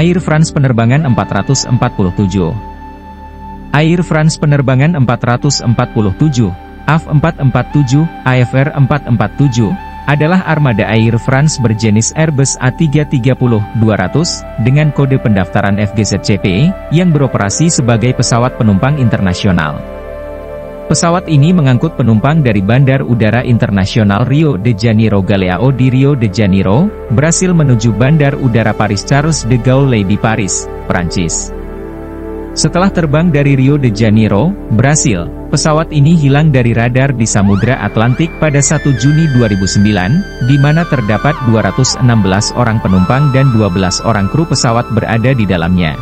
Air France penerbangan 447. Air France penerbangan 447, AF447, AFR 447, adalah armada Air France berjenis Airbus A330-200, dengan kode pendaftaran FGZCP, yang beroperasi sebagai pesawat penumpang internasional. Pesawat ini mengangkut penumpang dari Bandar Udara Internasional Rio de Janeiro Galeão di Rio de Janeiro, Brasil menuju Bandar Udara Paris Charles de Gaulle di Paris, Prancis. Setelah terbang dari Rio de Janeiro, Brasil, pesawat ini hilang dari radar di Samudra Atlantik pada 1 Juni 2009, di mana terdapat 216 orang penumpang dan 12 orang kru pesawat berada di dalamnya.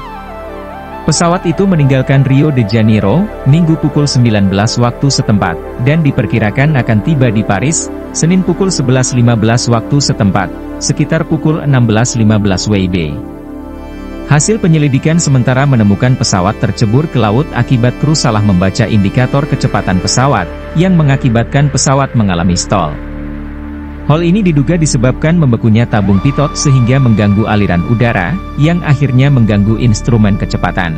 Pesawat itu meninggalkan Rio de Janeiro, Minggu pukul 19 waktu setempat, dan diperkirakan akan tiba di Paris, Senin pukul 11.15 waktu setempat, sekitar pukul 16.15 WIB. Hasil penyelidikan sementara menemukan pesawat tercebur ke laut akibat kru salah membaca indikator kecepatan pesawat, yang mengakibatkan pesawat mengalami stall. Hal ini diduga disebabkan membekunya tabung pitot sehingga mengganggu aliran udara, yang akhirnya mengganggu instrumen kecepatan.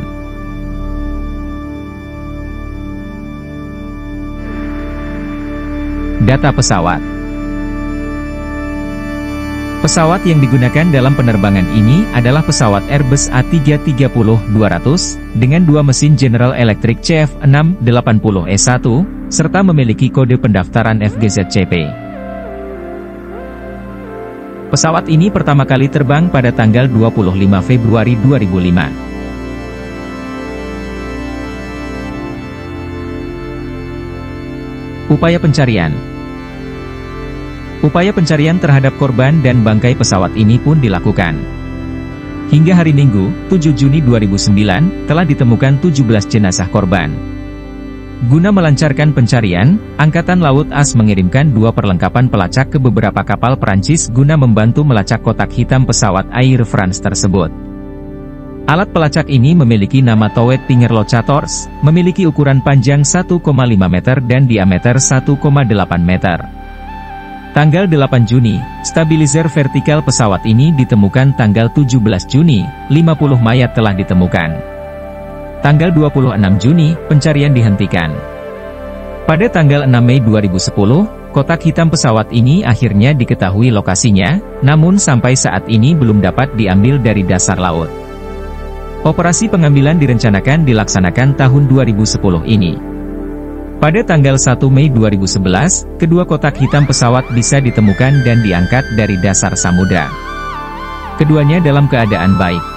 Data pesawat. Pesawat yang digunakan dalam penerbangan ini adalah pesawat Airbus A330-200, dengan 2 mesin General Electric CF680E1, serta memiliki kode pendaftaran FGZCP. Pesawat ini pertama kali terbang pada tanggal 25 Februari 2005. Upaya pencarian. Upaya pencarian terhadap korban dan bangkai pesawat ini pun dilakukan. Hingga hari Minggu, 7 Juni 2009, telah ditemukan 17 jenazah korban. Guna melancarkan pencarian, Angkatan Laut AS mengirimkan 2 perlengkapan pelacak ke beberapa kapal Perancis guna membantu melacak kotak hitam pesawat Air France tersebut. Alat pelacak ini memiliki nama Towed Pinger Locators, memiliki ukuran panjang 1,5 meter dan diameter 1,8 meter. Tanggal 8 Juni, stabilizer vertikal pesawat ini ditemukan. Tanggal 17 Juni, 50 mayat telah ditemukan. Tanggal 26 Juni, pencarian dihentikan. Pada tanggal 6 Mei 2010, kotak hitam pesawat ini akhirnya diketahui lokasinya, namun sampai saat ini belum dapat diambil dari dasar laut. Operasi pengambilan direncanakan dilaksanakan tahun 2010 ini. Pada tanggal 1 Mei 2011, kedua kotak hitam pesawat bisa ditemukan dan diangkat dari dasar samudra. Keduanya dalam keadaan baik.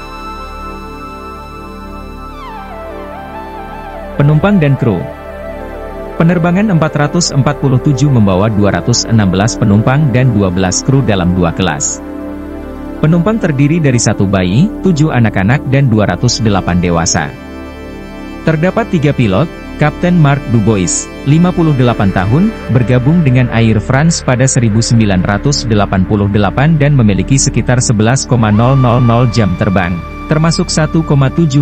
Penumpang dan kru. Penerbangan 447 membawa 216 penumpang dan 12 kru dalam 2 kelas. Penumpang terdiri dari 1 bayi, 7 anak-anak dan 208 dewasa. Terdapat 3 pilot, Kapten Mark Dubois, 58 tahun, bergabung dengan Air France pada 1988 dan memiliki sekitar 11,000 jam terbang, termasuk 1,700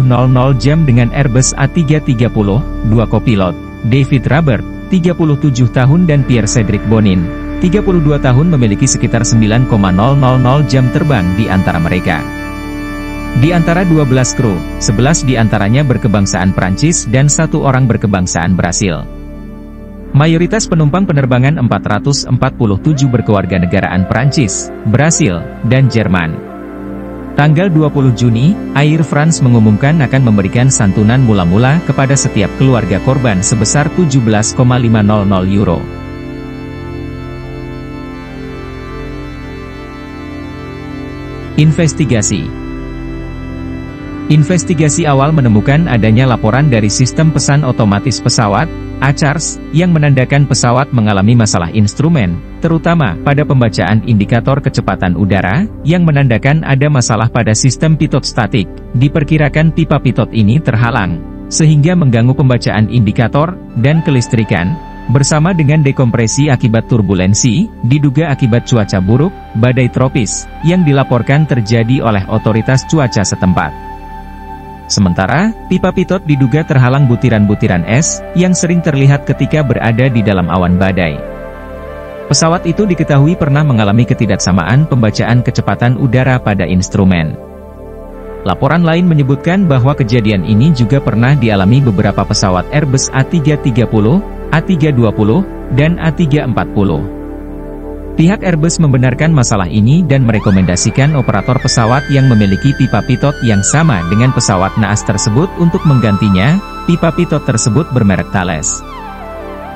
jam dengan Airbus A330, 2 kopilot, David Robert, 37 tahun dan Pierre Cedric Bonin, 32 tahun memiliki sekitar 9,000 jam terbang di antara mereka. Di antara 12 kru, 11 di antaranya berkebangsaan Prancis dan 1 orang berkebangsaan Brasil. Mayoritas penumpang penerbangan 447 berkewarganegaraan Prancis, Brasil, dan Jerman. Tanggal 20 Juni, Air France mengumumkan akan memberikan santunan mula-mula kepada setiap keluarga korban sebesar 17,500 euro. Investigasi. Investigasi awal menemukan adanya laporan dari sistem pesan otomatis pesawat, ACARS, yang menandakan pesawat mengalami masalah instrumen, terutama pada pembacaan indikator kecepatan udara, yang menandakan ada masalah pada sistem pitot statik. Diperkirakan pipa pitot ini terhalang, sehingga mengganggu pembacaan indikator, dan kelistrikan, bersama dengan dekompresi akibat turbulensi, diduga akibat cuaca buruk, badai tropis, yang dilaporkan terjadi oleh otoritas cuaca setempat. Sementara, pipa pitot diduga terhalang butiran-butiran es, yang sering terlihat ketika berada di dalam awan badai. Pesawat itu diketahui pernah mengalami ketidaksamaan pembacaan kecepatan udara pada instrumen. Laporan lain menyebutkan bahwa kejadian ini juga pernah dialami beberapa pesawat Airbus A330, A320, dan A340. Pihak Airbus membenarkan masalah ini dan merekomendasikan operator pesawat yang memiliki pipa pitot yang sama dengan pesawat naas tersebut untuk menggantinya. Pipa pitot tersebut bermerek Thales.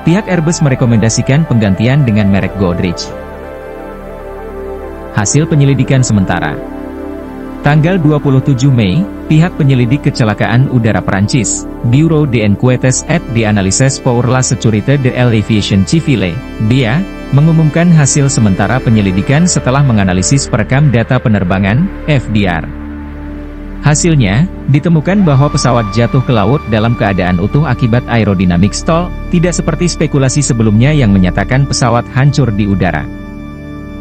Pihak Airbus merekomendasikan penggantian dengan merek Godrej. Hasil penyelidikan sementara. Tanggal 27 Mei, pihak penyelidik kecelakaan udara Prancis, Bureau d'Enquêtes et d'Analyses pour la Sécurité de l'Aviation Civile, BIA, mengumumkan hasil sementara penyelidikan setelah menganalisis perekam data penerbangan, FDR. Hasilnya, ditemukan bahwa pesawat jatuh ke laut dalam keadaan utuh akibat aerodinamik stall, tidak seperti spekulasi sebelumnya yang menyatakan pesawat hancur di udara.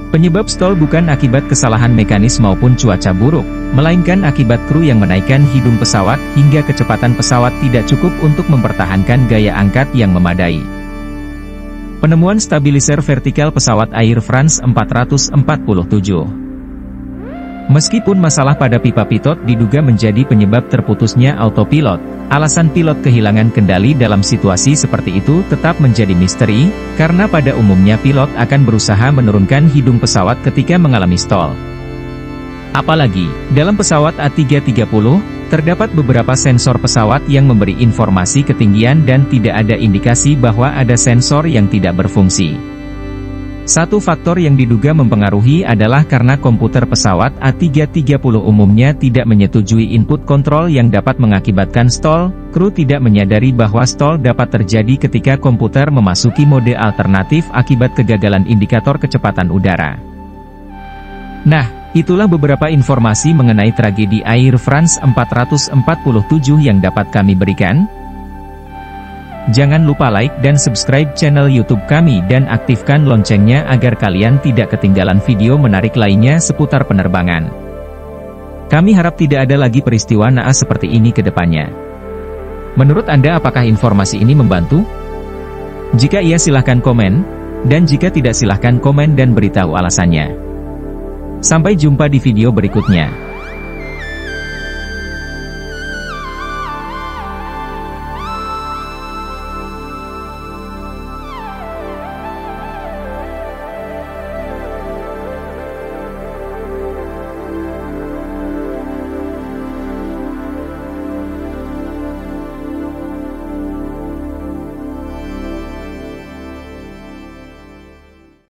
Penyebab stall bukan akibat kesalahan mekanis maupun cuaca buruk, melainkan akibat kru yang menaikkan hidung pesawat hingga kecepatan pesawat tidak cukup untuk mempertahankan gaya angkat yang memadai. Penemuan stabilizer vertikal pesawat Air France 447. Meskipun masalah pada pipa pitot diduga menjadi penyebab terputusnya autopilot, alasan pilot kehilangan kendali dalam situasi seperti itu tetap menjadi misteri, karena pada umumnya pilot akan berusaha menurunkan hidung pesawat ketika mengalami stall. Apalagi, dalam pesawat A330, terdapat beberapa sensor pesawat yang memberi informasi ketinggian dan tidak ada indikasi bahwa ada sensor yang tidak berfungsi. Satu faktor yang diduga mempengaruhi adalah karena komputer pesawat A330 umumnya tidak menyetujui input kontrol yang dapat mengakibatkan stall. Kru tidak menyadari bahwa stall dapat terjadi ketika komputer memasuki mode alternatif akibat kegagalan indikator kecepatan udara. Nah, itulah beberapa informasi mengenai tragedi Air France 447 yang dapat kami berikan. Jangan lupa like dan subscribe channel YouTube kami dan aktifkan loncengnya agar kalian tidak ketinggalan video menarik lainnya seputar penerbangan. Kami harap tidak ada lagi peristiwa naas seperti ini ke depannya. Menurut Anda apakah informasi ini membantu? Jika iya silahkan komen, dan jika tidak silahkan komen dan beritahu alasannya. Sampai jumpa di video berikutnya.